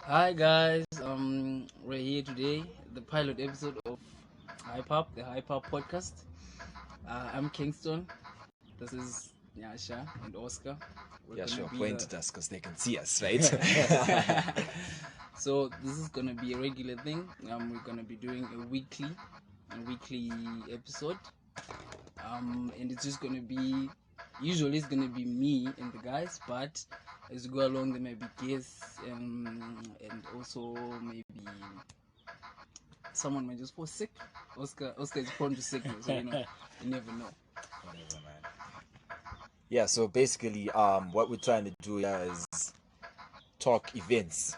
Hi guys, we're here today, the pilot episode of the Hype Up podcast. I'm Kingston. This is Nyasha and Oscar. We're Yeah, gonna sure. be Point the- at us because they can see us, right? So this is gonna be a regular thing. We're gonna be doing a weekly episode. And it's just gonna be usually it's gonna be me and the guys, but as we go along there might be guests and also maybe someone might just fall sick. Oscar is prone to sickness, so you never know. Whatever, man. Yeah, so basically, what we're trying to do here is talk events,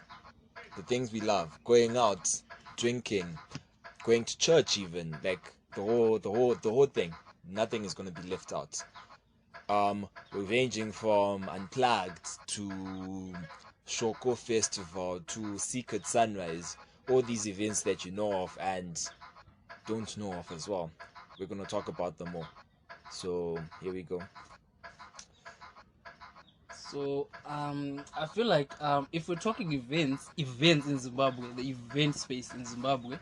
the things we love, going out, drinking, going to church, even like the whole thing. Nothing is going to be left out. We're ranging from Unplugged to Shoko Festival to Secret Sunrise, all these events that you know of and don't know of as well. We're going to talk about them more. So here we go. So I feel like if we're talking events in Zimbabwe, the event space in Zimbabwe,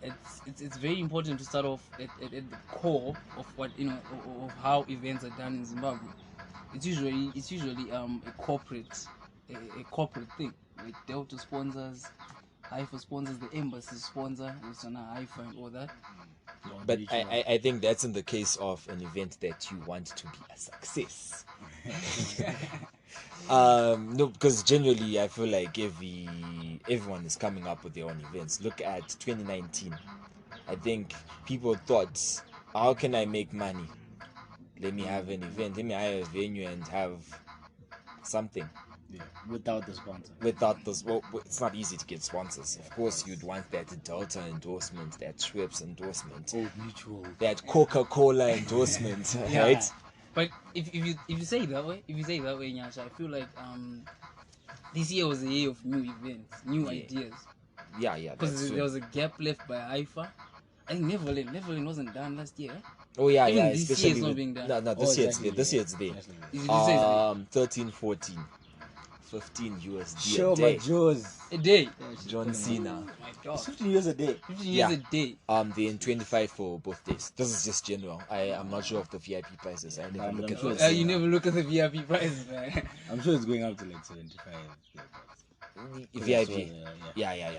it's very important to start off at the core of what of how events are done in Zimbabwe. It's usually a corporate thing with Delta sponsors, Haifa sponsors, the embassy sponsor, which are now Haifa and all that. But I think that's in the case of an event that you want to be a success. No, because generally I feel like everyone is coming up with their own events. Look at 2019. I think people thought, how can I make money? Let me have an event. Let me hire a venue and have something. Yeah, without the sponsor. Without those, well, it's not easy to get sponsors. Of course, you'd want that Delta endorsement, that Schweppes endorsement, Old Mutual. that Coca-Cola endorsement, Yeah. right? But if you say it that way, Nyasha, I feel like this year was a year of new events, new ideas. Yeah, Because that's there true. was a gap left by Haifa. I think Neverland wasn't done last year. Oh yeah, Even yeah, this year especially it's not with, being done. no, this year it's exactly, there. This yeah. year it's there. Exactly. Did you say it's 13, 14, 15 USD Show a my day. Jaws. a day? Yeah, she's John pulling Cena. Oh my God. 15 years a day. 15 years Yeah. a day. Then 25 for both days. This is just general. I'm not sure of the VIP prices. I never I'm look at sure those. it's- You never look at the VIP prices, man. I'm sure it's going up to like 75. VIP. Yeah. Yeah.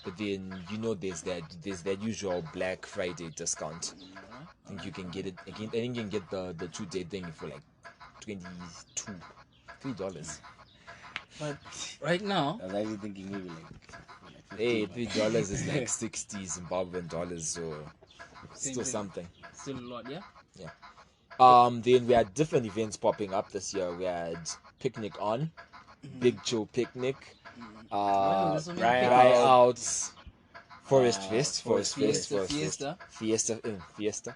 But then there's that usual Black Friday discount. I think you can get it. I think you can get the 2-day thing for like $3. But right now, I was actually thinking maybe like Hey, 15, $3 is like 60 Zimbabwean dollars, so Same still thing. something. still a lot, yeah. Then we had different events popping up this year. We had Picnic On, Big Joe Picnic, Wow, there's so many Braai picnics. Tryouts, Forest Fest, Fiesta,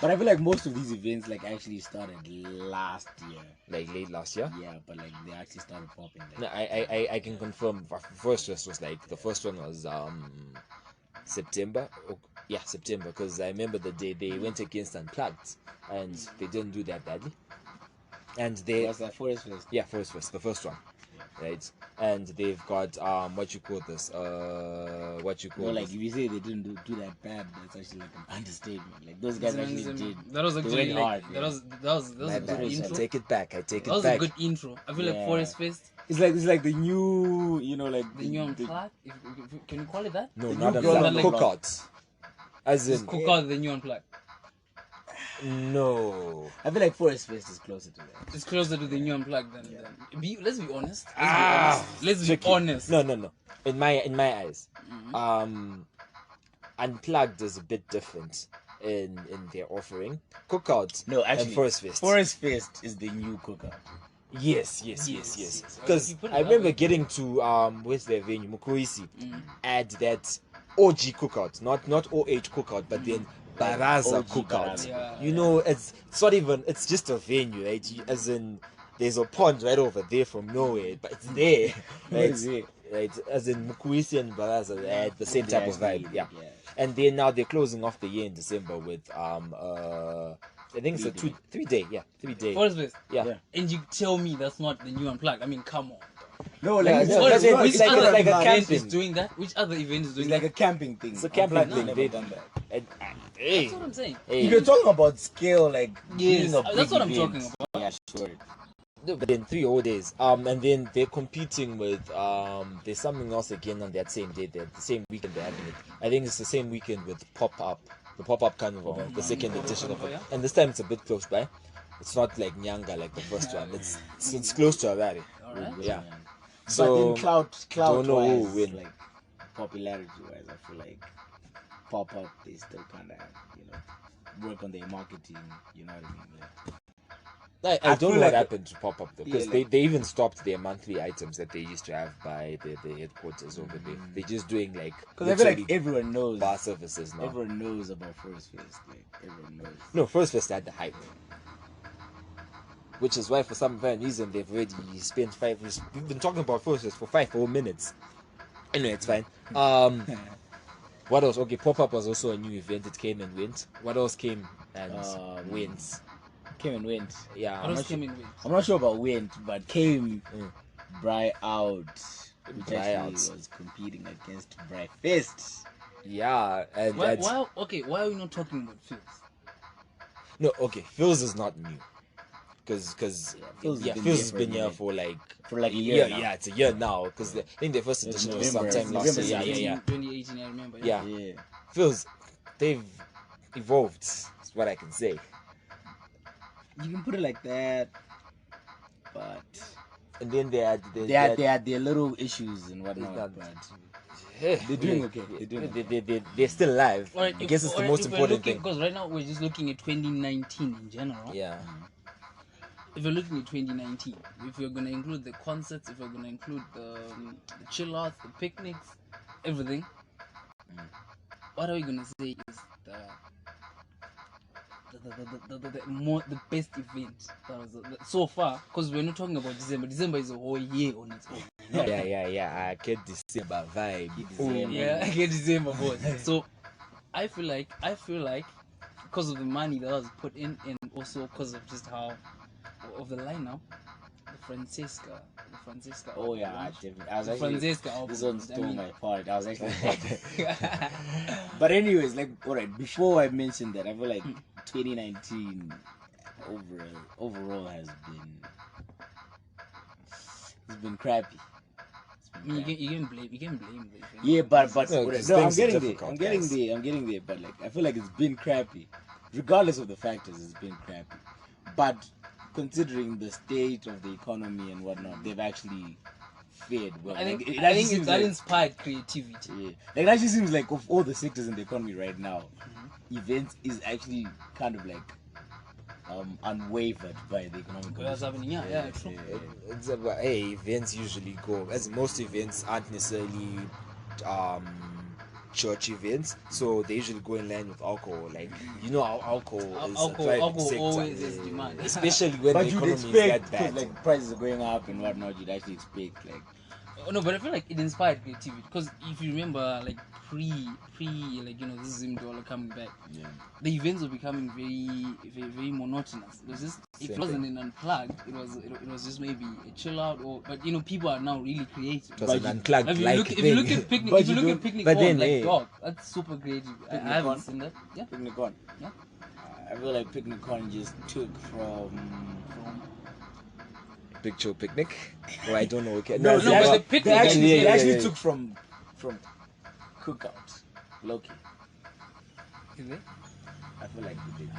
But I feel like most of these events like actually started last year. like late last year. Yeah, but like they actually started popping. Like, No, I can confirm. Forest Fest was like the first one was September. September, because I remember the day they went against Unplugged and they didn't do that badly. And they What's that Forest Fest? Yeah, Forest Fest, the first one, right? And they've got what you call this? No, like if you say they didn't do that bad, that's actually like an understatement. Like those guys actually did. That was They actually went hard, that yeah. was My a good bad. I intro. take it back. I take That it was a back. good intro. I feel like Yeah. Forest Fest, It's like the new, like the new unplugged. Can you call it that? No, the not new a girl on the cookout. As Just in, cook out the new unplugged. no. I feel like Forest Fest is closer to that. It's closer to the new unplugged than. Let's be honest. Let's be Tricky. honest. No. In my eyes, Mm-hmm. Unplugged is a bit different in their offering. Cookout No, and actually, Forest Fest. Forest Fest is the new cookout. Yes. Yes. Because You put it I that remember way. getting to where's their venue, Mukuisi, Mm. at that OG cookout, not OH cookout, but then Baraza OG cookout. Baraza. Yeah. It's not even. It's just a venue, right? As in, there's a pond right over there from nowhere, but it's there, What right? is it? Right, as in Mukuisi and Baraza, they had the same They type of actually- vibe, yeah. And then now they're closing off the year in December with I think it's a 3 day, 3 day. Forest Fest. Yeah. Yeah. And you tell me that's not the new unplugged. I mean, come on. No, Yeah, like, no, it's it's not- like- it's it's not like a event camping. is doing that? Which other event is doing It's like that? a camping thing. It's a I'm camping glad thing. I've They, never done that. hey, That's what I'm saying. hey. If you're talking about scale, like Yes, being a big that's what I'm event, talking about. Yeah, sure. No, but then 3 whole days. And then they're competing with there's something else again on that same day. The same weekend they're having it. I think it's the same weekend with Pop Up, the Pop Up Carnival, the second edition of it. Yeah. And this time it's a bit close by. It's not like Nyanga like the first one. It's close to Harare. Alright. Yeah. But So then clout don't know who wise, will win. like popularity wise, I feel like Pop Up they still kind of work on their marketing. You know what I mean? Like, I I don't feel know what like- happened to Pop Up though, because Yeah, like- they even stopped their monthly items that they used to have by the headquarters over there. They're just doing like because I feel like literally everyone knows. bar services now. Everyone knows about First Fest. Like everyone knows. No, First Fest had the hype. Which is why for some reason they've already spent 5 years. We've been talking about First Fest for 5 whole minutes. Anyway, it's fine. What else? Okay, Pop Up was also a new event. It came and went. What else came and went? Came and went. Yeah, What else came in with? I'm not sure about went, but came Mm. Braai Out, which Braai actually Out. was competing against Braai Fest. yeah, and Why, that's why are we not talking about Phils? no. Okay, Phil's is not new, because Phil's yeah, been Phil's here has for a been here minute. for like For like a year now. Yeah, it's a year now. Because I think the first It's edition was November, sometime last November year. Yeah. 2018, I remember. Yeah. Yeah. Phil's, they've evolved. Is what I can say. You can put it like that, but And then they had they had their little issues and whatnot. It's not- But they're doing okay. They're doing okay. They're still alive. Alright, I guess it's the most important thing. Because right now we're just looking at 2019 in general. Yeah. If you're looking at 2019, if you're gonna include the concerts, if you're gonna include the chill outs, the picnics, everything, what are we gonna say is the best event that was so far? Because we're not talking about December. December is a whole year on its own. Yeah. I get December vibe. Yeah, I get December boys. So I feel like because of the money that was put in, and also because of just how of the lineup, the Francesca. Oh yeah, launch, definitely. I was the actually, Francesca album. this one I stole mean- my part. I was actually but anyways, like alright, before I mentioned that, I feel like 2019 overall has been crappy. I mean, you can blame the event. Yeah, but No, alright, 'cause no, I'm things are getting there. difficult, I'm getting guys. there. I'm getting there. But like, I feel like it's been crappy, regardless of the factors. It's been crappy, but considering the state of the economy and whatnot, they've actually fared well. I think Like, I actually think seems that like- inspired creativity. Yeah. Like, it actually seems like of all the sectors in the economy right now, events is actually kind of like unwavered by the economic What's conditions. happening? Yeah, true. It's about, hey, events usually go, as most events aren't necessarily church events, so they usually go in line with alcohol. Like, you know how alcohol is a thriving Alcohol sector, always is demand. especially when But the you'd economy is expect, that bad. because like prices are going up and whatnot, you'd actually expect like No, but I feel like it inspired creativity because if you remember, like pre like this Zim dollar coming back, the events were becoming very monotonous. It was just if it Same wasn't an unplugged, it was just maybe a chill out or but people are now really creative. It was an unplugged If you like look at picnic, But if you you look don't- at picnic, but Hall, then, like hey. dog, that's super creative. I Picnic haven't Hall. seen that. Yeah. Picnic on. Yeah. I feel like Picnic on just took from Big Chill Picnic. Oh, I don't know. Okay. No, they but actually, the picnic they actually, yeah, they actually yeah. took from Cookout. Loki. Is it? I feel like they did.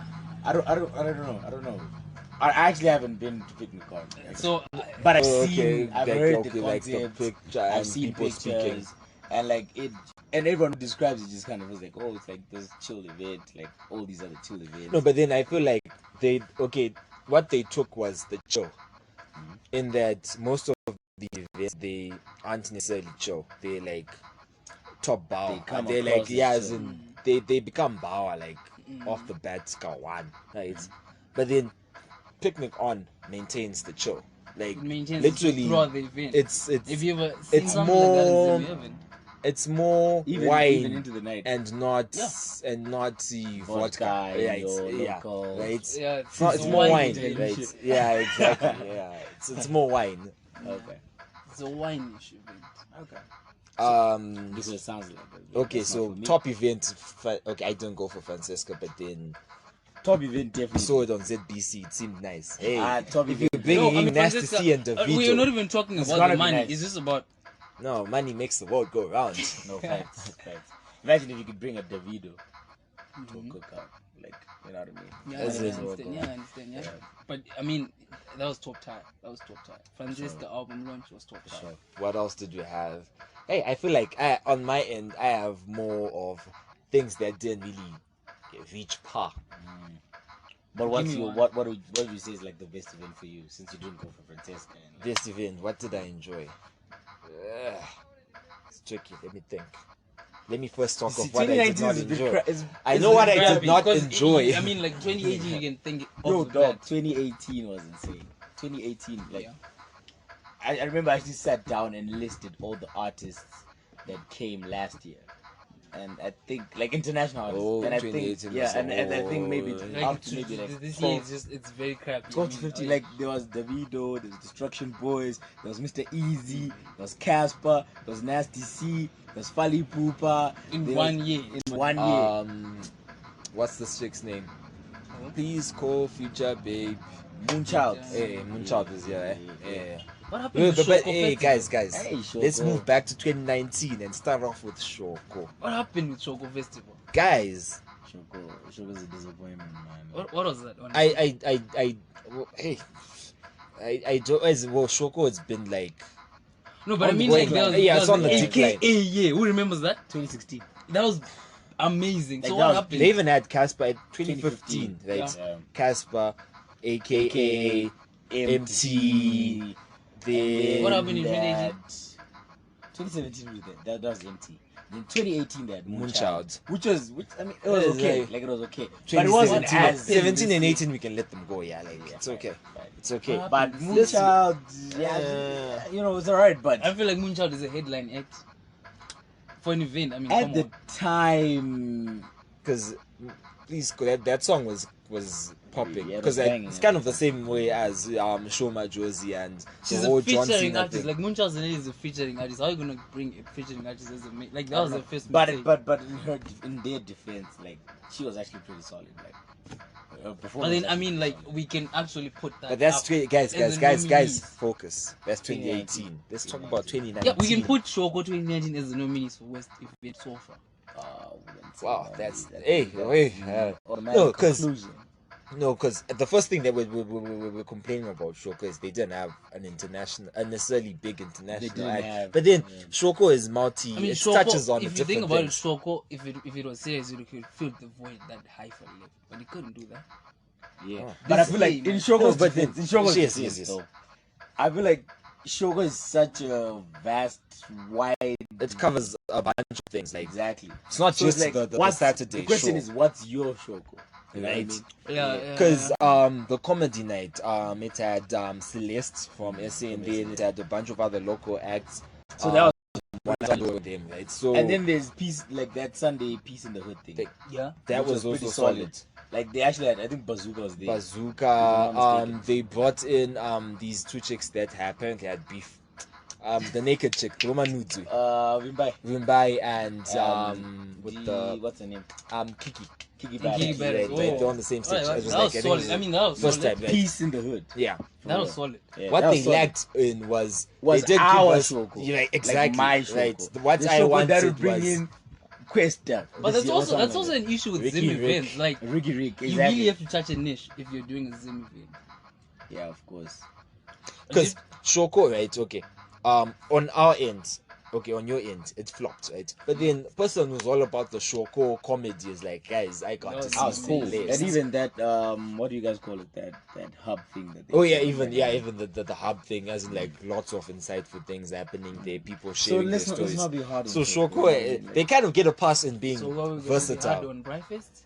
I don't know. I actually haven't been to Picnic on. So But I've Oh, seen, okay, I've like, heard okay, the like the concept, picture I've and seen people pictures, speaking. and like it, and everyone who describes it just kind of was like, oh, it's like this chill event, like all these other chill events. No, but then I feel like what they took was the chill. In that most of the events they aren't necessarily chill. They like top bow. They come They're across like yeah, as as chill. in they become bower like off the bat score one. Right? But then Picnic on maintains the chill. Like it maintains literally throughout the event. it's If you ever seen it's something more- like that in Zim, you haven't. it's more even wine into the night. and not Yeah. the Vodka vodka. and Right? your Yeah. local- Right. Yeah, It's more wine, detail. right? Yeah, exactly. Yeah, it's more wine. Okay. It's a wine-ish event. Okay. Because it sounds like it. okay, That's not so for me. top event. Okay, I don't go for Francesca, but then top event I definitely. saw it on ZBC. It seemed nice. Hey, top if event. you're bringing in Nasty Francesca, C and Davido, we are not even talking It's about gonna the be money. nice. It's just about no, money makes the world go round. No facts. Facts. Imagine if you could bring a Davido to a cookout. Like, you know what I mean? yeah, As I in- understand. Yeah, I understand. Yeah. But I mean, that was top tier. Francesca album launch was top tier. Sure. What else did we have? Hey, I feel like on my end, I have more of things that didn't really reach par. But what's me your one. what would you say is like the best event for you since you didn't go for Francesca? And This event, what did I enjoy? It's tricky. Let me think. Let me first talk of what I did not enjoy. I know what I did not Because enjoy. I mean, like 2018, you can think Yo, of dog, that. 2018 was insane. 2018, like Yeah. I remember I actually sat down and listed all the artists that came last year, and I think like international artists. Oh, and I think 2018 yeah, was a and I think maybe whole- Like up to maybe like this 12, year, it's very crappy. 12 I to mean, 50. oh, Like there was Davido, there was Destruction Boys, there was Mr. Easy, there was Casper, there was Nasty C, there was Fali Pupa. in there one was- year. In 1 year. What's this chick's name? Oh. Please call future babe. Moonchild. Hey, Moonchild is here, eh? Yeah. What happened to But Shoko hey, Festival? guys, Hey, let's Shoko. move back to 2019 and start off with Shoko. What happened with Shoko Festival? Shoko's Guys, a disappointment, man. What was that? hey, I don't, as well, Shoko has been like, No, but I On the mean, like, decline. there was, Yeah, there it's was on the the decline. AKA year. Who remembers that? 2016. That was amazing. Like, So that what was happened? they even had Casper at 2015, 2015, right? yeah. Casper, aka MT, then What happened in that- 2018? 2017 was that was MT. Then 2018 they had Moonchild. which I mean it was Yeah, okay. like- Like it was okay. But it wasn't 2017, as 17 and 18 we can let them go, yeah, like, Yeah, it's okay. fine. It's okay. What But happened? Moonchild, Yeah. yeah, you know, it's alright. But I feel like Moonchild is a headline act for an event. I mean, at come the on. time, Because please go, that song was popping, Yeah, it because was banging, it's kind of the same way as Shoma Josie and She's the whole a John featuring Cena artist. thing. Like Moonchild Zanelli is a featuring artist. How are you gonna bring a featuring artist as a main? Like that was the first mistake. but in their defense, like she was actually pretty solid. Like her But performance. then I mean, was like we can actually put that. But that's up guys, as a guys, nominees. focus. That's 2018. Let's talk about 2019. Yeah, we can put Shoko 2019 as the nominees for West event so far. wouldn't say Wow, that. that's That's no, automatic 'cause- conclusion. No, because the first thing that we're complaining about Shoko is they didn't have a necessarily big international didn't act. have, But then yeah. Shoko is multi. I mean, it Shoko, touches on if you different think about things. it, Shoko, if it was serious, it could fill the void that Haifa left, but it couldn't do that. Yeah, Oh. but I This feel like year, in man. Shogo's No, but defense, then- in Shogo's yes, defense, yes. though, I feel like Shogo is such a vast, wide. It covers a bunch of things. Like Exactly. it's not So just it's like, the what's- Saturday The question show. is, what's your Shogo? You know what I Right. mean? Yeah, Because the comedy night, it had Celeste from SA, and then it had a bunch of other local acts. So that was, one with them, right? So and then there's peace, like that Sunday Peace in the Hood thing. They- yeah. that which was was also pretty solid. solid. Like they actually had, I think Bazooka was there. Bazooka. If I'm not mistaken. They brought in these two chicks that apparently had beef. The naked chick, Roma Nudu, Wimbai. Wimbai, and with the what's her name? Kiki. Kiki Kiki Barrett. Barrett. Right, Oh. they're on the same stage. Alright, It was that like, was I think it solid. was I mean, that was first solid. time. Right? Peace in the Hood. Yeah. That was solid. Yeah, What that they was solid. lacked in was Was they did our give us, Shoko. yeah, exactly, Like my Shoko. right. What The I Shoko wanted that would bring was in Questa. But that's This year or also something like an issue with Ricky Zim Rick. events. Like that. Ricky Rick. you Exactly. really have to touch a niche if you're doing a Zim event. Yeah, of course. because Shoko, right? Okay, on our end, okay, on your end, it flopped, right? But then person who's all about the Shoko comedy is like, guys, I got to That see was Cool. Celeste. And even that, what do you guys call it? That hub thing that they Oh yeah, do. even the hub thing, as in like lots of insightful things happening there, people So sharing their let's stories. not be hard on So Shoko, Shoko, you know what I mean? they kind of get a pass in being So what we're gonna be hard versatile. on Braai Fest?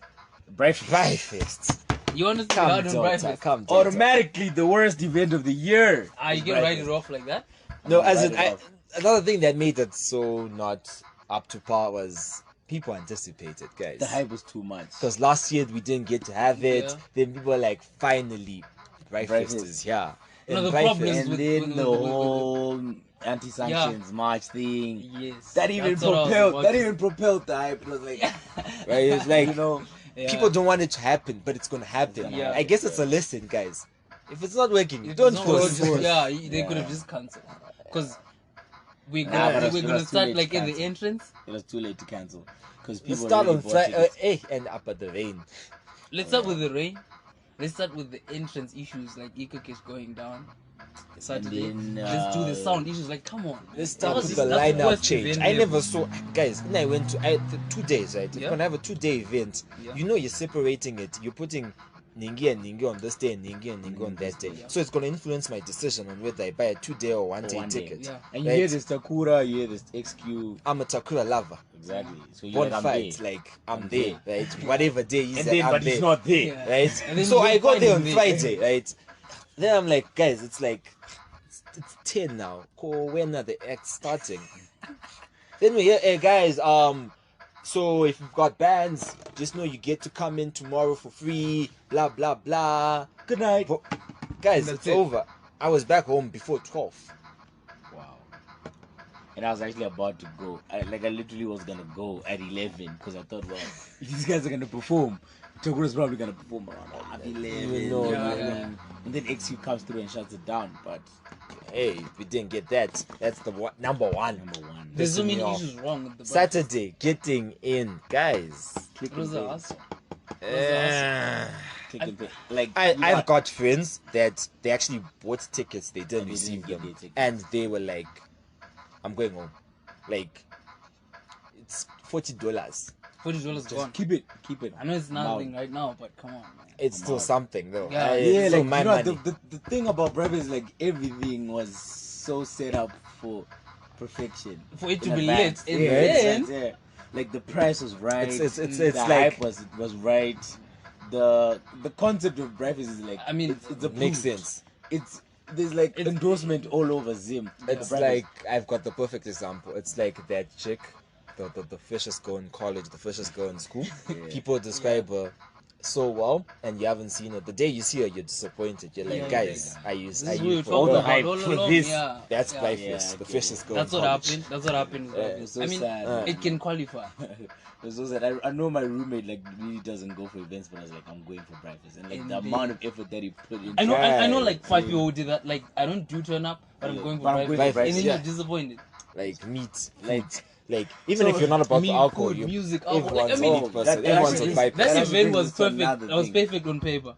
Braai Braai Fest. You want us to be Come, hard on Braai daughter, Fest? come, daughter. Automatically the worst event of the year. Ah, you is can Braai write Fest. it off like that? No, as Write in it off. another thing that made it so not up to par was people anticipated, guys. The hype was too much. Because last year we didn't get to have it. Yeah. Then people were like, finally, Braai Braai Fest Fest. is here. No, the Braai problem Fest- is And with- then with- the with- whole anti-sanctions march thing. Yes. That even that's what I was propelled. about That to even propelled the hype. It was like, Right? It's like you know, Yeah. people don't want it to happen, but it's gonna happen. gonna Yeah. I guess it's a lesson, guys. If it's not working, It's don't not force. working. Yeah, they Yeah. could have just cancelled. Because we're Nah, gonna but it we're was gonna too start late like to at the cancel. entrance. it was too late to cancel because Let's people start already on bought Friday, tickets. and up at the rain. Let's start with the rain. Let's start with the entrance issues, like EcoCash going down Saturday. then, Let's do the sound issues. Like, come on. Man. Let's start That was with the that's lineup worst change. event I ever. never saw, guys. When I went to the 2 days, right? If Yeah. you're gonna have a 2-day event, Yeah. you know you're separating it. You're putting Ningi and Ningi on this day and Ningi and Ningi on that day. Yeah. So it's gonna influence my decision on whether I buy a 2-day or 1-day One day. ticket. Yeah. And you Right? hear this Takura, you hear this XQ. I'm a Takura lover. Exactly. So you're Born like, I'm fight, there. like I'm I'm there, right? Whatever day is And that, then, I'm but there. it's not there. Yeah. Right? And then So you I go got there find on him Friday, right? Then I'm like, guys, it's like it's 10 now. When are the acts starting? Then we hear, hey guys, so if you've got bands, just know you get to come in tomorrow for free, blah blah blah. Good night. But, guys, That's it's it. over. I was back home before 12. Wow. And I was actually about to go. I literally was gonna go at 11 because I thought, well, if these guys are gonna perform, Takura's probably gonna perform around 11. You know, you know what I yeah. mean? And then XU comes through and shuts it down. But Hey, we didn't get that. That's the number one. There's so Pissing me many off. issues wrong with the Saturday, getting in, guys. It was a hustle. I've got friends that they actually bought tickets, they didn't And they receive didn't get them, their tickets. and they were like, "I'm going home." Like, it's $40. $40 gone. keep it. I know it's nothing Now. right now, but come on, man. It's still something though. Yeah. It's Yeah, still like my you know, money. the thing about Brave is like everything was so set up for perfection. For it to in be advance. lit, and Yeah, then yeah. Like the price was right. It's the like- hype was right. The concept of Brave is like, I mean, it's a Makes sense. There's like It's- endorsement all over Zim. It's Brave like I've got the perfect example. It's like that chick, the freshest girl in college, the freshest girl in school. People describe her so well, and you haven't seen her. The day you see her, you're disappointed. You're like, Yeah, guys, yeah. I use This is what we're for all talking the about hype all for along. this. Yeah. That's yeah. priceless. Yeah, The okay. freshest girl. That's in what college. happened. That's what happened. with Yeah, Brave. so I mean, sad, man. it can qualify. It's so sad. I know my roommate like really doesn't go for events, but I was like, I'm going for breakfast, and like And the they- amount of effort that he put in. I know like 5 Yeah. people who did that. Like, I don't do turn up, but I'm Yeah, going for but I'm private. going for And then private, you're disappointed. Like meat, Like- like even So, if you're not about the Me, alcohol, food, you music, alcohol. everyone's Like, I mean, a meat person. that Everyone's actually a is- vibe that That person. actually event brings was us to perfect. another That was thing. perfect on paper.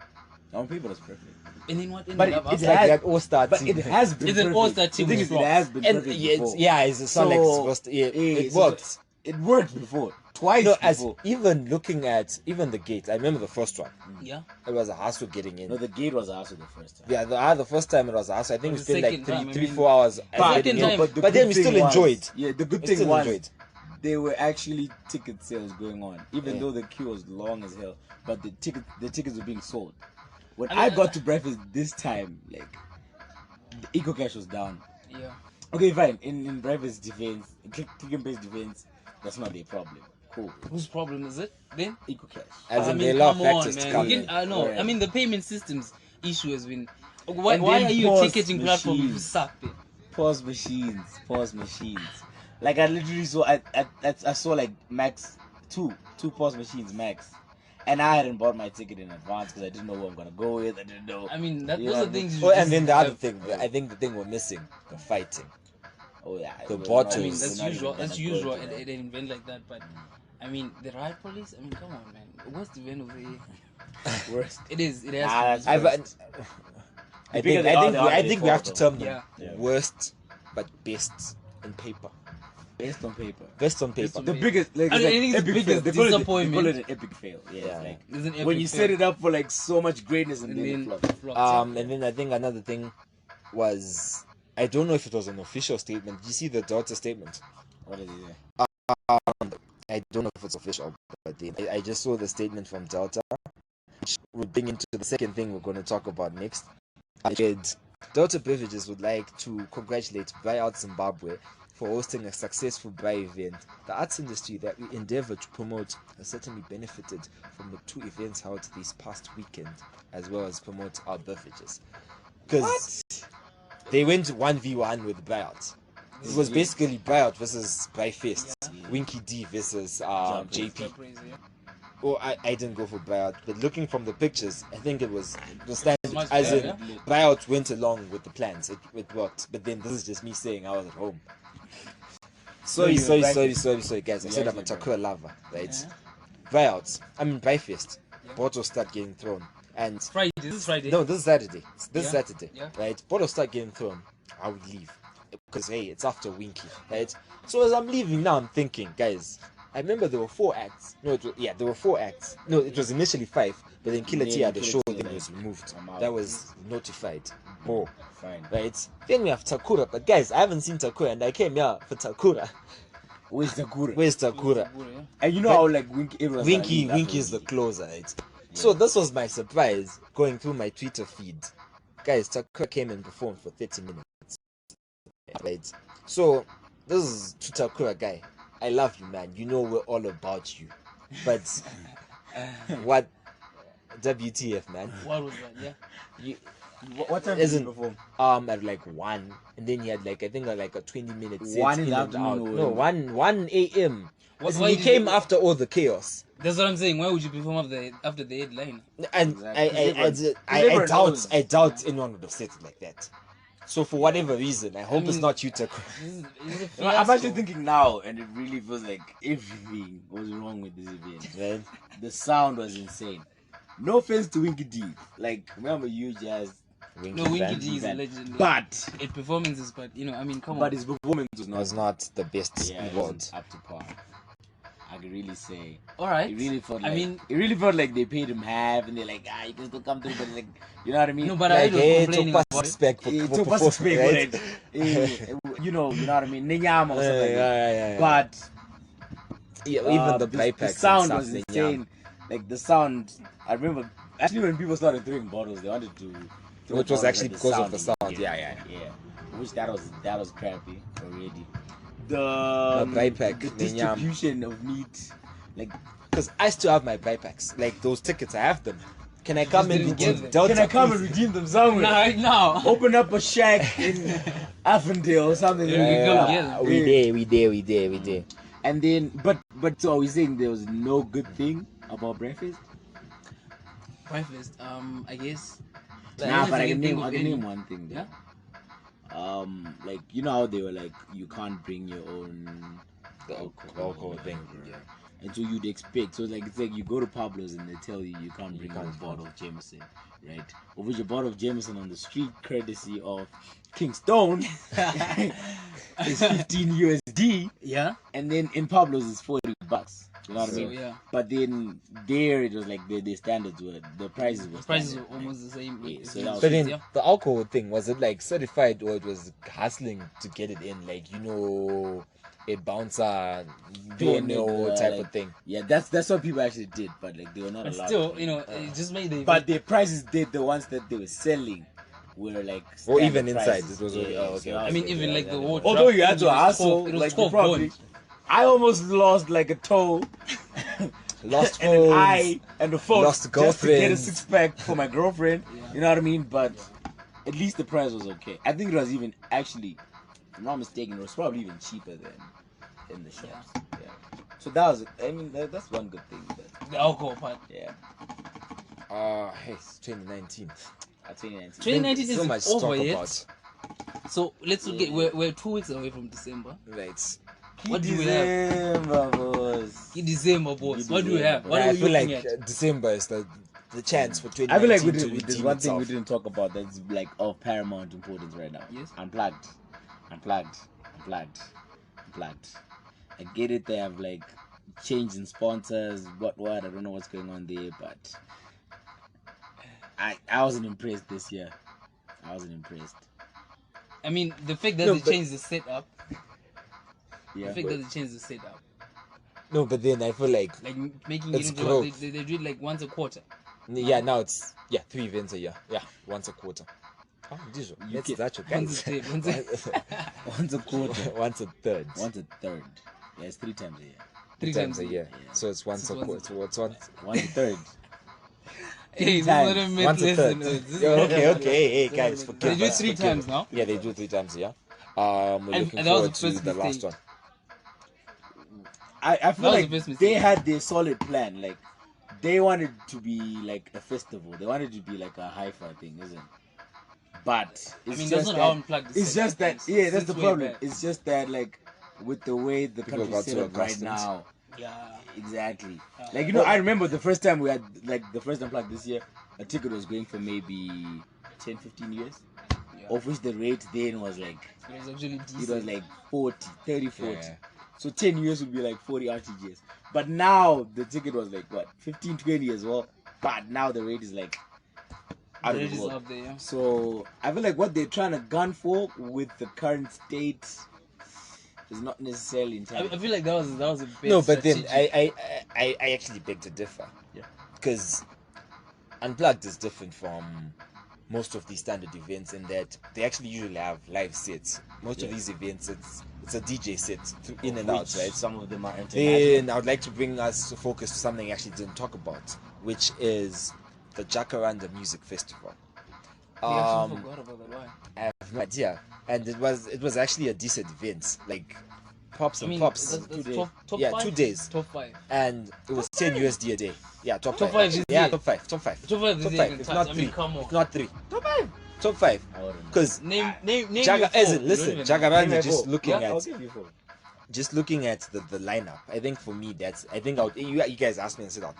On paper, that's perfect. And then what ended But up it It's after? like has- that all-star But team. it has been It's an perfect. all-star team The thing with is, it flops. has been and perfect it's, before. yeah, it's not like it's So, supposed to. Yeah, it so worked. It worked before. Twice No, as before. even looking at even the gate, I remember the first one. Yeah. It was a hassle getting in. No, the gate was also the first time. Yeah, the first time it was a hassle. I think we But the spent like second time, I three, mean, 4 hours. But getting second in. time- But then we good still thing was- enjoyed. Yeah, the good We thing still was enjoyed. there were actually ticket sales going on, even Yeah. though the queue was long as hell. But the tickets were being sold. When I I, mean, got to breakfast this time, like the eco cash was down. Yeah. Okay, fine. In breakfast defense, click and paste defense, that's not their problem. Cool. Whose problem is it then? Eco cash. As I in mean, they love come on, factors to man. come You in. can- I know. Yeah. I mean, the payment systems issue has been. Why And are then you a POS ticketing platform if you machines. suck? Then? Pause machines. Like I literally saw, I saw like max two pause machines max, and I hadn't bought my ticket in advance because I didn't know who I'm gonna go with. I didn't know. I mean, You those know are what I mean? things. You Oh, just and then the other have- thing, I think the thing we're missing, the fighting. Oh yeah, The we're bottles. I mean, We're that's not usual. even That's gonna go usual into at that. an event like that. But I mean, the riot police. I mean, come on, man. Worst event of the year. Worst. It is. It has Ah, to that's be. I've, worst. I bigger think they I are, think the we, harder I they think we fall, have to though. term them Yeah. worst, but best in paper. Based on paper. Best on paper. Based on The paper. biggest, like, I it's mean, like I think it's epic biggest fail. They call disappointment. it an epic fail. Yeah, Yeah. it's like It's an when epic you fail. set it up for like so much greatness and, and then then it flops. flops. And then I think another thing was, I don't know if it was an official statement. Did you see the Delta statement? What did he say? I don't know if it's official, but I just saw the statement from Delta. Which will bring into the second thing we're going to talk about next. Delta Beverages would like to congratulate Braai Out Zimbabwe for hosting a successful braai event. The arts industry that we endeavor to promote has certainly benefited from the 2 events held this past weekend, as well as promote our beverages. Because they went 1v1 with Braai Out. It was basically Braai Out versus Braai Fes. Winky D versus JP. Oh, I didn't go for Braai Out, but looking from the pictures, I think it was standard. As in, Braai Out went along with the plans. It worked. But then this is just me saying I was at home. Sorry, guys. I said I'm a Takura lover, right? Braai Out. I mean, Braai Fes. Bottles start getting thrown. And Friday. This is Friday. No, this is Saturday. This Saturday, Yeah. right? Bottles start getting thrown. I would leave because hey, it's after Winky, right? So as I'm leaving now, I'm thinking, guys. I remember there were 4 acts. No, there were 4 acts. No, it was initially 5, but then Killer T had the show thing was removed. That was notified. Oh, Fine. right. Then we have Takura, but guys, I haven't seen Takura, and I came here for Takura. Where's Takura? Where's Takura? And you know how like Winky is the closer, right? So this was my surprise going through my Twitter feed. Guys, Takura came and performed for 30 minutes. Right. So this is to Takura guy. I love you, man. You know we're all about you. But what WTF, man? What was that? Yeah. What time did you perform? At like 1, and then he had like I think like a 20-minute set 1 in in the and out. afternoon. No, 1 a.m. Why He did came you- after all the chaos. That's what I'm saying. Why would you perform after the headline? And Exactly. I doubt anyone would have said it like that. So for whatever reason, I hope it's not you, Takura. I'm actually thinking now, and it really feels like everything was wrong with this event. Right? The sound was insane. No offense to Winky D. Like, remember you just... No, Winky D is a legend. But... It performances, but you know, I mean, come But on. his performance was not the best in it the world. wasn't up to par. I could really say. All right. It really felt I like... mean- it really felt like they paid him half, and they're like, you can still come through, but like... You know what I mean? No, but Like, I was hey, complaining to pass about it. respect for To pass respect, right? right? You know what I mean? Ninyama or something like that. Yeah. But... Even the play the packs sound and was stuff, insane. Like the sound, I remember actually when people started throwing bottles, they wanted to. Throw Which was bottles actually at because of the sound. sound. Yeah. Which that was crappy already. The play pack, the the yam. distribution of meat, like Because I still have my play packs. Like those tickets, I have them. Can I come and didn't redeem get them. Delta? can I come and please? redeem them somewhere? Nah, right now. Open up a shack in Avondale or something. Yeah, we go together. We did. And then, but so are we saying there was no good thing about breakfast? Breakfast. I guess. Nah, but I can think of any. name one thing. Though. Yeah. Like you know how they were like you can't bring your own The alcohol thing. Yeah. and so you'd expect. So it's like you go to Pabloz and they tell you you can't bring can't a bottle of Jameson, right? Or with your bottle of Jameson on the street, courtesy of King Stone, is 15 USD, Yeah. and then in Pabloz it's $40. You know what I So mean? yeah, But then there it was like the standards were the prices were the prices standard, were almost the same. Yeah, It's so in that was- But the then streets, the alcohol thing, was it like certified or it was hustling to get it in? Like, a bouncer, Pyramid, type like- of thing. Yeah, that's what people actually did, but like they were not But allowed. still, to. it just made the. But the prices the ones that they were selling were like Or standard even inside, prices. it was okay. Oh, okay. so I mean, was even like the whole. although you had it to was hustle, 12 it was like 12 you probably, bond. I almost lost like a toe, Lost and an phones. eye, and a phone lost just to get a girlfriends. 6-pack for my girlfriend. Yeah. You know what I mean? But at least the price was okay. I think it was even actually, if I'm not mistaken, it was probably even cheaper than in the shops. Yeah. So that was, I mean, that's one good thing. But The alcohol part. yeah, Hey, it's 2019. 2019. 2019 So isn't much to over talk yet. about. So let's look at we're 2 weeks away from December. Right. What do we have? December, boss. In December, boss. What do we December. have? What I are we feel looking like at? December is the chance for 2019 I feel like to there's redeem one thing we itself. didn't talk about that's like of paramount importance right now. Yes. Unplugged. I get it, they have like change in sponsors, what, I don't know what's going on there, but I wasn't impressed this year. I wasn't impressed. I mean, the fact that No, they but- changed the setup. Yeah. The fact that they changed the setup. No, but then I feel like Like making It's it into growth. they do it like once a quarter. now it's 3 events a year. Yeah, once a quarter. Oh, this You that's get- that your Once guys. a day, once a- Once a quarter. Once a third. Once a third. Yeah, it's 3 times a year. 3 times a year. Yeah. So it's once So a it's quarter. So it's once. Once a third. Hey, this times. is not a myth Once a lesson. third. This is Yeah, not a okay, myth okay. Hey, guys, lesson. forgive They do it us, 3 forgive times us. now. Yeah, they do 3 times a year. We're And looking that was forward the to first the last mistake. one. I feel That was like the best mistake. they had their solid plan. Like they wanted to be like a festival. They wanted to be like a hi-fi thing, isn't it? But it's I mean, just that's not that, how Unplugged is it's set just up, that it's yeah, that's the since way problem. back. It's just that like with the way the People country's got set so up right accustomed. now. Yeah. Exactly. Yeah. Like you know, I remember the first time we had like the first Unplugged this year, a ticket was going for maybe 10, 15 years, Yeah. of which the rate then was like It was actually decent. it was like 40, 30, 40. Yeah. So 10 years would be like 40 RTGs. But now the ticket was like what 15, 20 as well. But now the rate is like out The of rate the is world. up there, yeah. So I feel like what they're trying to gun for with the current state is not necessarily in time. I feel like that was a bit No, but then strategic. I actually beg to differ. Yeah. Because Unplugged is different from most of these standard events in that they actually usually have live sets. Most of Yeah. these events, it's a DJ set in and out, Which right? Some of them are international. Then I would like to bring us to focus to something I actually didn't talk about, which is the Jacaranda Music Festival. We actually forgot about that. Why? I have no idea, and it was actually a decent event, like pops I and mean, pops. that's 2 days. top Yeah, 5? 2 days. Top 5. And it was 10 USD a day. Yeah, top Top 5. five this Yeah, year. top 5. Top 5. Top 5 this Top year 5. even If touch. not I 3. mean, come on. If not 3. Top 5. Top 5. I wouldn't know. Because Name your Jaga, four. as You in, don't listen, even know. Jacaranda Name just four. looking Yeah, I'll at give you 4. just looking at the lineup. I think for me I think you guys asked me and said I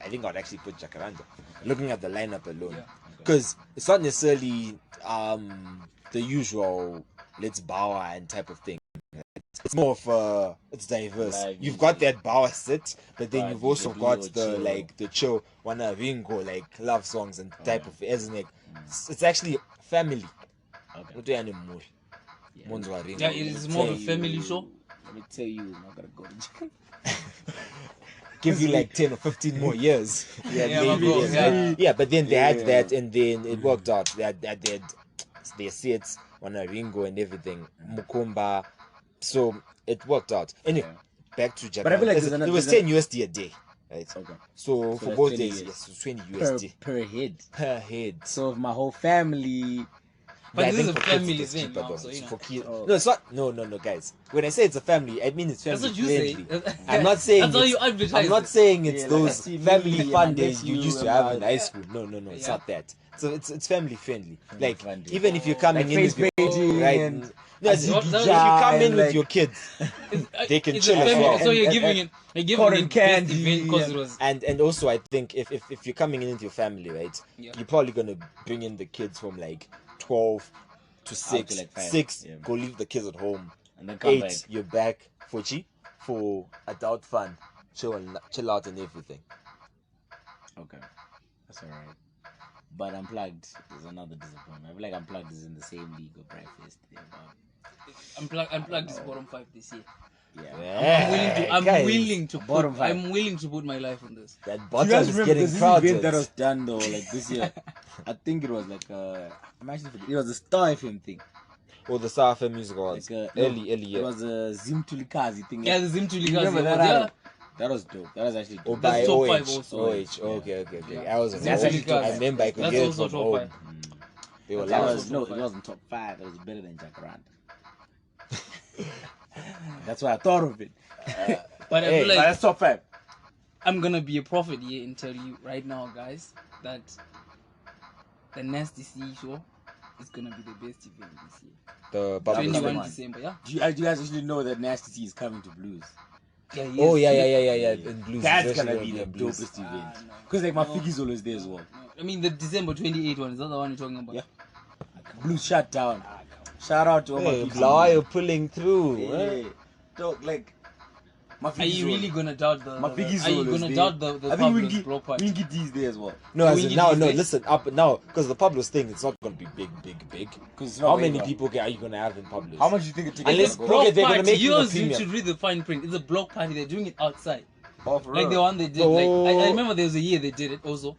think I'd actually put Jacaranda. Looking at the lineup alone. Yeah. Because it's not necessarily the usual let's bow and type of thing. It's more of it's diverse. Live You've music. got that bower set, but then Right, you've also the got blue the chill. like the chill wanna ringo like love songs and type yeah. of isn't it? It's actually family. Okay. What do you mean, Mul? Yeah. Munzu wa ringo. Yeah, it is more of a family show. Let me tell you, I'm not gonna go to jail. Give you like 10 or 15 more years. Yeah, maybe, of course, yeah. yeah. But then they had Yeah. that, and then it worked out. They had their sets on a ringo and everything, Mukumba. So it worked out. Anyway, Yeah. back to Japan. But I feel like it was 10 USD a day, right? Okay. So for that's both 20 days, years. yes, it's 20 Per, USD per head. per head. So if my whole family. But I this is think a for kids family it's thing cheaper now, though. so, you know. For kids. Oh. No, it's not. No, guys. When I say it's a family, I mean it's That's family what you friendly. say. I'm not saying That's how it's- you advertise I'm not it. saying it's Yeah, like those I see family me and fun my days you nephew used to and have my- in high school. No, it's Yeah. not that. So it's family friendly. Family Like friendly. even if you're coming Like in face with your painting right, and no, if you What- that was- come in and with like- your kids, they can it's chill a as family, well. So you're And- giving and- it, you're giving cotton it best candy event because and- it was. And also I think if you're coming in with your family, right, Yeah. you're probably gonna bring in the kids from like 12 to 6. like 5, 6 yeah. go leave the kids at home. And then come 8 back. you're back for adult fun, chill out and everything. Okay. That's alright. But Unplugged is another disappointment. I feel like Unplugged is in the same league of Braai Fes. Unplugged is bottom 5 this year. Yeah. I'm Guys, willing to bottom put. 5. I'm willing to put my life on this. That Do you bottom guys is remember getting there's this crowded. event that was done though, like this year? I think it was like I'm actually forgetting. It was a Star FM thing. Or the South FM Music Awards. Like early It year. was a Zimtulikazi thing. Yeah, the Zim to You remember that? yeah. album? That was dope. That was actually Or dope. by That's top OH. five also. OH. Yeah. Okay. Yeah. I was That's I actually top remember I could That's get it also from top home. five. They were That's That loud. also was, no, top it five. wasn't top 5. It was better than Jacaranda. That's why I thought of it. But I Hey, feel But like that's top 5. I'm gonna be a prophet here and tell you right now, guys, that the Nasty C show is gonna be the best event this year. The Pabloz 21 one. December, yeah. Do you guys actually know that Nasty T is coming to Blues? Yeah, he Oh is. yeah. Yeah. In blues. That's it's gonna actually be the in blues. dopest Ah, event. no. Because like my No. Figgy's always there as well. No, I mean the December 28 one. Is that the one you're talking about? Yeah. Blues shut down. Shout out to all my Hey, people. Blawa, you're pulling through. Yeah. eh? Dog, like my Are you really gonna doubt the? My Figgy's Are you always gonna there. doubt the I think Pabloz block party? Winky D's there as well. No, as Doing in it now, these no. days? Listen up now, because the Pabloz thing, it's not gonna be big. Because How many people are you gonna have in Pabloz? How much do you think a ticket Unless- is Block gonna Okay, they're gonna party. make it a Yours, you premium. should read the fine print. It's a block party. They're doing it outside. Oh, for Like the real? one they did. Oh. Like I remember there was a year they did it also.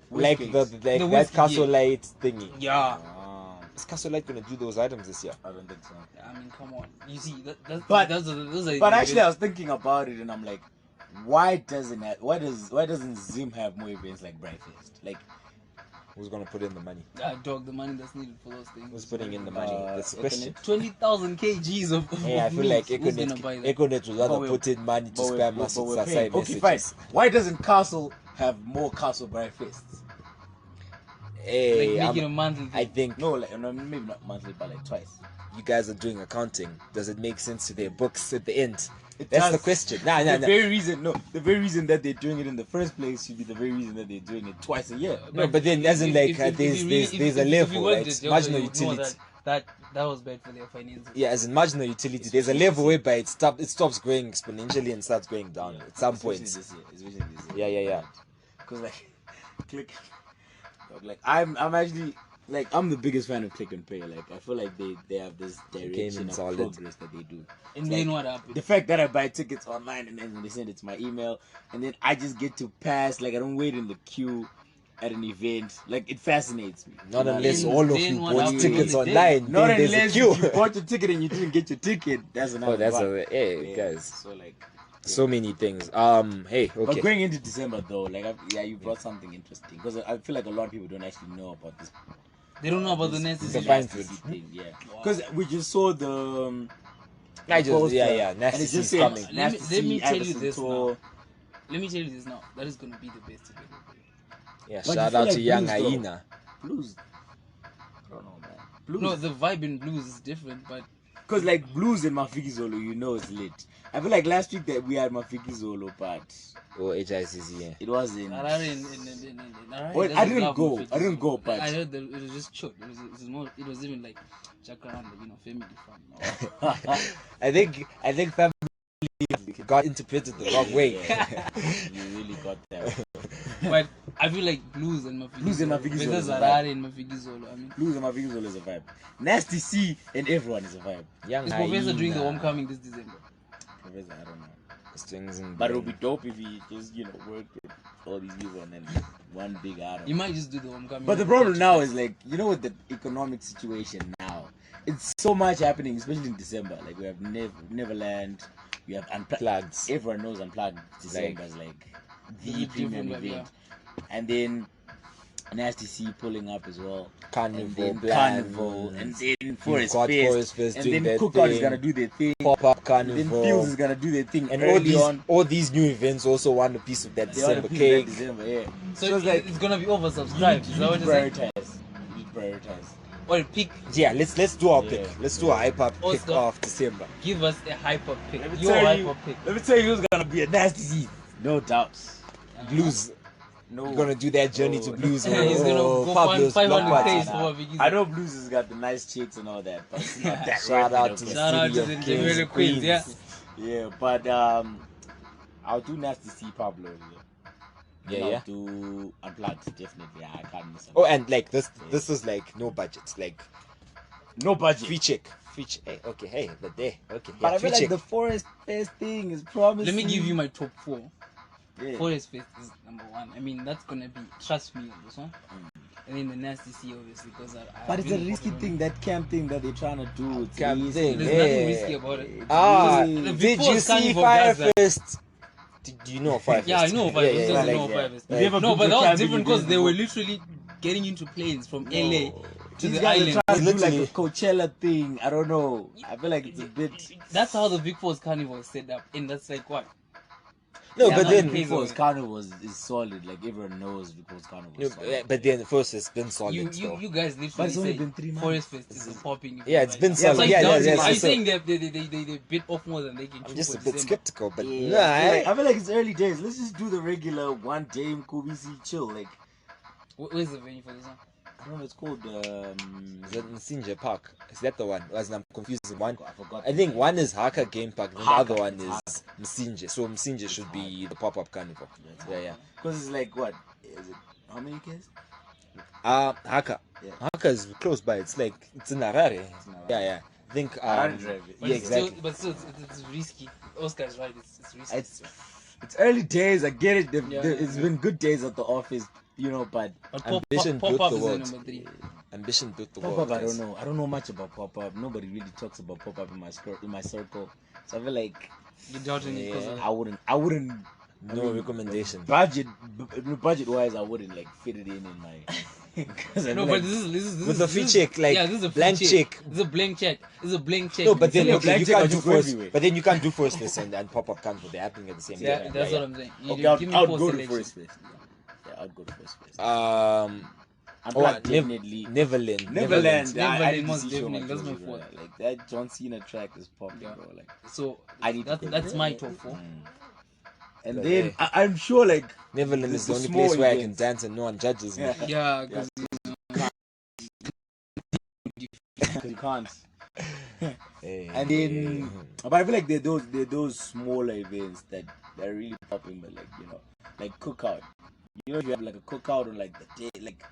like Whiskey. that whiskey Castle game. Light thingy? Yeah. Ah, Is Castle Light gonna do those items this year? I don't think so. I mean, come on. You see, that's But- those are But actually, I was thinking about it, and I'm like, why doesn't Zim have more events like Braai Fest? Like, Who's gonna put in the money? Dog, the money that's needed for those things. Who's putting in the money? That's the question. 20,000 kgs of Hey, I feel like who's gonna buy that? Econet would rather But put in money to but spam we're us paying. with side Okay, messages. fine. Why doesn't Castle have more Castle Braai Fes? Hey, Like making a monthly I thing. think No, maybe not monthly, but like twice. you guys are doing accounting. Does it make sense to their books at the end? It That's does. the question. Nah. The very reason that they're doing it in the first place should be the very reason that they're doing it twice a year. No, but then as in like there's a level, right? Marginal utility. That was bad for their finances. Yeah, as in marginal utility, there's a level whereby it stops growing exponentially and starts going down at some point. Especially this year. Yeah. Because I'm actually I'm the biggest fan of Click and Pay. Like I feel like they have this direction of solid. progress that they do. And then what happened? The fact that I buy tickets online and then they send it to my email and then I just get to pass, like I don't wait in the queue at an event. Like it fascinates me. Not You know unless what I mean? all of Then you what bought happened tickets when they online. Not Then there's a unless queue. you bought your ticket and you didn't get your ticket. That's another Oh, that's one. hey guys. So So many things. Hey, But okay. going into December though, you brought something interesting because I feel like a lot of people don't actually know about this. They don't know about the this next the decision. fine nasty food. thing, yeah. Wow. Because we just saw the poster, Yeah. and Nasty it just C's said, coming. Let me tell you Iverson this tour. now. Let me tell you this now. That is gonna be the best ticket. Yeah, But shout you out feel to like Young blues, though. Hyena. Blues. I don't know, man. Blues. No, the vibe in blues is different, but Because like blues and Mafiki Zolo, it's lit. I feel like last week that we had Mafiki Zolo, but Or HICC, yeah. it wasn't. Harare in Harare Well, I doesn't didn't love go. Mafiki I didn't Zulu. go, but- I heard that it was just chilled. It was more. It was even like Jacaranda, family fun. I think family got interpreted the wrong way. Yeah. You really got that. But I feel like blues and Mafiki Blues and Zulu Mafiki Zulu versus is a vibe. Harare and Mafiki Zulu. I mean, Blues and Mafiki Zolo is a vibe. Nasty C and everyone is a vibe. Young is Professor doing the Hyena. homecoming this December? Professor, I don't know. Strings and But it would be dope if he just, worked with all these people and then one big item. You might just do the homecoming. But the problem now is with the economic situation now, it's so much happening, especially in December. Like we have Neverland, we have Unplugged. Plugs. Everyone knows Unplugged December is like the It's a premium different vibe, event. And then Nasty C pulling up as well. Carnival, and then Blends. Carnival, and then Forest got Fest, Forest Fest and doing then their Cookout is thing. gonna do their thing. Pop-up Then carnival. Fields is gonna do their thing, And early on. all these new events also want a piece of that They want December to piece cake. that December, yeah. So it's like it's gonna be oversubscribed. Is that what you you're saying? prioritize. You prioritize. Or pick. Yeah, let's do our Yeah. pick. Let's do a hyper pick Oscar. of December. Give us a hyper pick. Let me Your tell hyper you. pick. Let me tell you who's gonna be a Nasty Z. No doubt. Blues. No. You're gonna do that journey to Oh. blues. Yeah, he's gonna Oh, go Pabloz find block 500 party. Ks for Mafiki I Zulu. know Blues has got the nice chicks and all that, but it's not that Shout worth out it, to okay? the Shout out city to of the kings Jamaican and Queens, yeah. Yeah, but I'll do Nasty C Pablo. Yeah, And yeah. I'll do Unplugged, definitely. I can't miss Oh, and like this is like no budget. Like no budget. free check. Hey, okay, hey, but there. Okay, But yeah, I free feel like check. the Forest Fest thing is promising. Let me give you my top 4. Yeah. Forest Fest is number 1. I mean, that's gonna be, trust me on this one. And then the Nasty C, obviously, because I But it's a really risky fucking thing, that camp thing that they're trying to do. It's Camp risky. thing, There's yeah. nothing risky about it. Ah, The did Big you Four's see Carnival does that. Firefest? Did you know Firefest? Yeah, I know Five Yeah, Fest. yeah, I like, know yeah. Five Fest. Have you ever No, been but to that was camping different in because they were Zimbabwe? literally getting into planes from No. LA to These the guys are island. trying to do like Literally. a Coachella thing. I don't know. I feel like it's a bit. That's how the Big Four's Carnival is set up. And that's like what? No, Yeah, but no, then okay. Big Four's Carnival is solid. Like everyone knows Big Four's Carnival is solid. but then first it's been solid. You guys But literally it's only say been 3 months. Forest Fest is a popping event. Yeah, it's been right? solid. So Yeah, down yeah, to- yeah, Are you so- saying they bit off more than they can chew I'm just for a bit December? skeptical, but Yeah, nah, I feel like it's early days. Let's just do the regular one day in KBC chill. Like Where's the venue for this one? I don't know, it's called is it Msinje Park? Is that the one? As I'm confusing one. I forgot. I think one is Haka Game Park, and the Haka, other one it's is Msinje. So Msinje should be the pop-up carnival. Yeah. Because it's like what? Is it how many kids? Haka. Yeah. Haka is close by. It's like it's in Harare. in Harare. Yeah. I think Harare drive it. But yeah, it's still, exactly. but still, it's risky. Oscar's right. It's risky. It's early days. I get it. Yeah. It's been good days at the office, but But Ambition pop built up the is world. the number 3. ambition built the pop world. up. I guys. don't know. I don't know much about pop up. Nobody really talks about pop up in my circle. So I feel like You're doubting it because of I wouldn't. No recommendation. Budget wise, I wouldn't like fit it in my 'Cause I No, feel but like- this is With the free this check, like yeah, this is a free blank check. This is a blank check. This is a blank check. No, but then Send a okay, blank you check, can't I'll do just go first. everywhere. But then you can't do first lesson and pop up can't, but they're happening at the same Yeah, time. that's what I'm saying. You Okay, give me I'll four go to selections. first fest. Yeah, I'll go to first fest. I'm Oh, not definitely Neverland. Neverland. I Neverland need to most see Show definitely, My that's my Josie, bro. fourth. Like that John Cena track is popping, Yeah. bro. Like So I need to go that's there. my top 4. And But then hey. I'm sure like Neverland is the only small place where I can events. dance and no one judges me. Yeah. Yeah, because You can't. Hey, And then, but I feel like they're those smaller events that are really popping. But like like cookout. You have like a cookout on like the day, like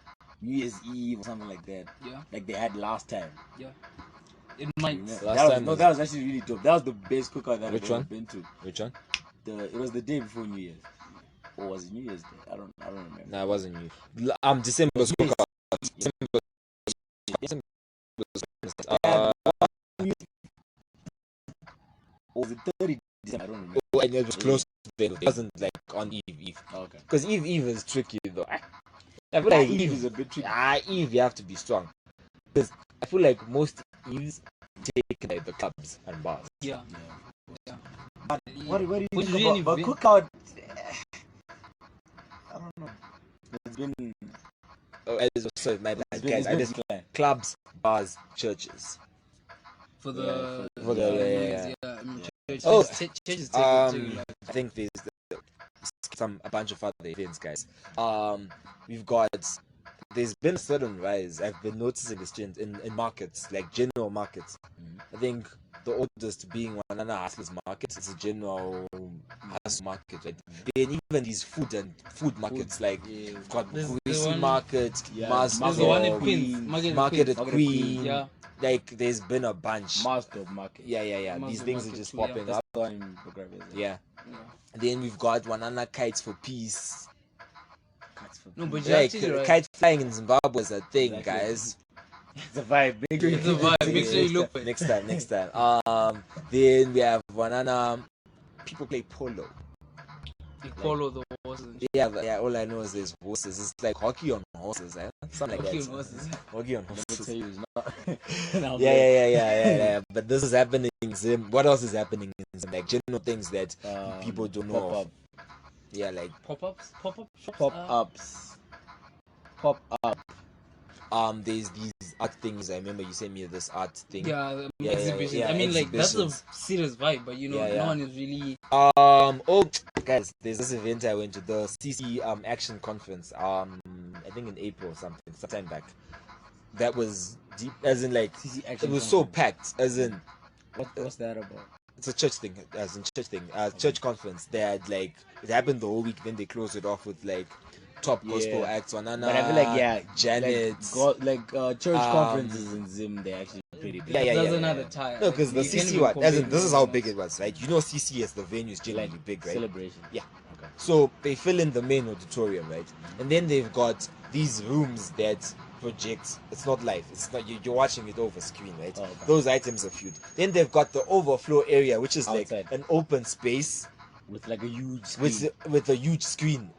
New Year's Eve or something like that. yeah, Like they had last time. it might. Remember? Last that was, time no, was- that was actually really dope. That was the best cookout that Which I've ever one? been to. Which one? It was the day before New Year's, or was it New Year's Day? I don't remember. No, it wasn't you. December was Yes. cookout. Or was it 30 December? I don't remember. And it was close. It wasn't like on Eve. Okay. Because Eve is tricky though. I feel like Eve is a bit tricky. Eve you have to be strong. Because I feel like most Eves take like the clubs and bars. Yeah. What do you But think really about been- cookout? I don't know. It's been Sorry, my bad, it's been, guys. I just declined. clubs, bars, churches. For the for the- yeah. I mean, church, Oh, churches take I think there's a bunch of other events, guys. There's been a sudden rise. I've been noticing this trend in markets, like general markets. I think the oldest being Wanana Hustlers Market. It's a general hustle market, right? Then even these food markets, like we've got There's the Bukuisi one- Market, Yeah, There's the one in Masdorp, Queens, Market at Market at Queen. Yeah, Like there's been a bunch. Master Market. Yeah. Masdorp These things are Market just too, yeah. popping That's up. the one in Bogravia. Yeah. yeah. Then we've got Wanana Kites for Peace. No, but you're Like actually right. kite flying in Zimbabwe is a thing, Exactly. guys. It's a vibe. Make sure It's a vibe. Make sure you look for it. Next time. Then we have Wanana. People play polo. You follow the horses. Yeah. All I know is there's horses. It's like hockey on horses, eh? Something like Hockey that. on horses. Hockey on Let me horses. tell you, it's not. Yeah. But this is happening in Zim. What else is happening in Zim? Like general things that people don't know. Pop of. Yeah, like Pop-ups? Pop-up shops? ups. Pop up. there's these art things. I remember you sent me this art thing. Yeah, Yeah, exhibitions. yeah, I mean, like, that's a exhibitions. serious vibe, but Yeah. no one is really. Oh guys, there's this event I went to, the CC Action Conference. I think in April or something, sometime back. That was deep, as in like CC it Action was so Conference. packed, as in What's that about? it's a church thing, church conference. They had like it happened the whole week. Then they closed it off with like top gospel acts. Wanana, But I feel like Janet. church conferences in Zim, they actually pretty big. Yeah. That's another tie. No, because the You can't CC even what? As in, compare this is with how anyone big else. it was, right? You know, CC as the venue is generally big, right? Celebration. Yeah. Okay. So they fill in the main auditorium, right? And then they've got these rooms that project. It's not live. It's not you're watching it over screen, right? Oh, okay. Those items are viewed. Then they've got the overflow area, which is Outside. like an open space With like a huge screen. with a huge screen.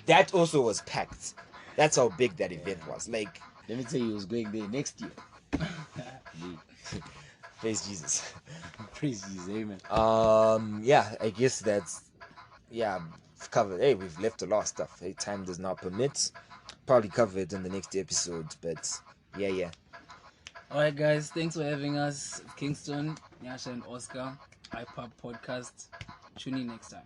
That also was packed. That's how big that event was. Like, Let me tell you, it was going there next year. praise Jesus. Praise Jesus, amen. Yeah, I guess it's covered. Hey, we've left a lot of stuff. Hey, time does not permit. Probably cover it in the next episode, but yeah. Alright, guys, thanks for having us. Kingston, Nyasha, and Oscar, iPub Podcast. Tune in next time.